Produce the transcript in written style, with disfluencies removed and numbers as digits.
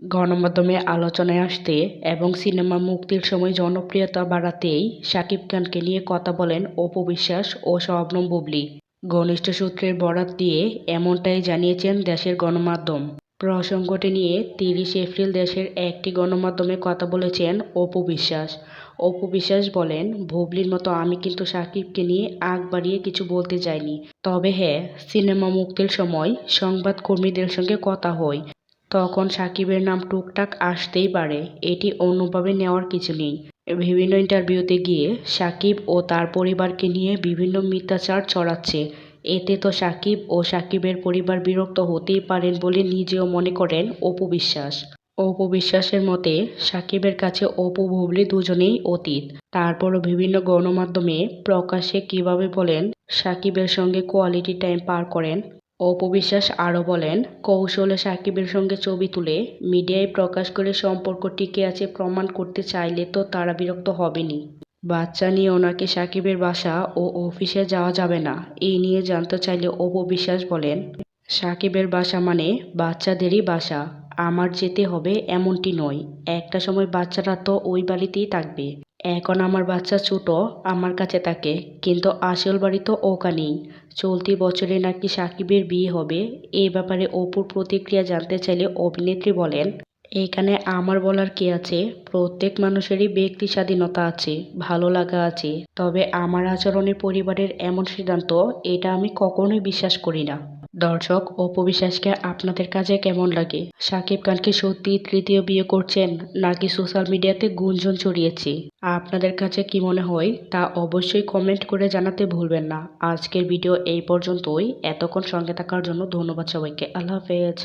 গণমাধ্যমে আলোচনায় আসতে এবং সিনেমা মুক্তির সময় জনপ্রিয়তা বাড়াতেই শাকিব খানকে নিয়ে কথা বলেন অপু বিশ্বাস ও শবনম বুবলী। ঘনিষ্ঠ সূত্রের বরাত দিয়ে এমনটাই জানিয়েছেন দেশের গণমাধ্যম। প্রসঙ্গটি নিয়ে ৩০ এপ্রিল দেশের একটি গণমাধ্যমে কথা বলেছেন অপু বিশ্বাস। অপু বিশ্বাস বলেন, বুবলীর মতো আমি কিন্তু শাকিবকে নিয়ে আগ বাড়িয়ে কিছু বলতে চাইনি। তবে হ্যাঁ, সিনেমা মুক্তির সময় সংবাদকর্মীদের সঙ্গে কথা হয়, তখন শাকিবের নাম টুকটাক আসতেই পারে। এটি অন্যভাবে নেওয়ার কিছু নেই। বিভিন্ন ইন্টারভিউতে গিয়ে শাকিব ও তার পরিবারকে নিয়ে বিভিন্ন মিথ্যাচার ছড়াচ্ছে। এতে তো শাকিব ও শাকিবের পরিবার বিরক্ত হতেই পারেন বলে নিজেও মনে করেন অপু বিশ্বাস। অপু বিশ্বাসের মতে, শাকিবের কাছে অপু বুবলী দুজনেই অতীত। তারপরও বিভিন্ন গণমাধ্যমে প্রকাশ্যে কিভাবে বলেন শাকিবের সঙ্গে কোয়ালিটি টাইম পার করেন। অপু বিশ্বাস আরও বলেন, কৌশলে শাকিবের সঙ্গে ছবি তুলে মিডিয়ায় প্রকাশ করে সম্পর্ক টিকে আছে প্রমাণ করতে চাইলে তো তারা বিরক্ত হবেনই। বাচ্চা নিয়েও নাকি শাকিবের বাসা ও অফিসে যাওয়া যাবে না। এই নিয়ে জানতে চাইলে অপু বিশ্বাস বলেন, শাকিবের বাসা মানে বাচ্চাদেরই বাসা। আমার যেতে হবে এমনটি নয়। একটা সময় বাচ্চারা তো ওই বাড়িতেই থাকবে। এখন আমার বাচ্চা ছোট, আমার কাছে থাকে, কিন্তু আসল বাড়ি তো ওখানেই। চলতি বছরে নাকি শাকিবের বিয়ে হবে। এই ব্যাপারে অপুর প্রতিক্রিয়া জানতে চাইলে অভিনেত্রী বলেন, এখানে আমার বলার কি আছে? প্রত্যেক মানুষেরই ব্যক্তি স্বাধীনতা আছে, ভালো লাগা আছে। তবে আমার আচরণে পরিবারের এমন সিদ্ধান্ত, এটা আমি কখনোই বিশ্বাস করি না। দর্শক, অপু বিশ্বাসকে আপনাদের কাছে কেমন লাগে? শাকিব খান কি সত্যি তৃতীয় বিয়ে করছেন, নাকি সোশ্যাল মিডিয়াতে গুঞ্জন ছড়িয়েছে? আপনাদের কাছে কি মনে হয় তা অবশ্যই কমেন্ট করে জানাতে ভুলবেন না। আজকের ভিডিও এই পর্যন্তই। এতক্ষণ সঙ্গে থাকার জন্য ধন্যবাদ সবাইকে। আল্লাহ হাফেজ।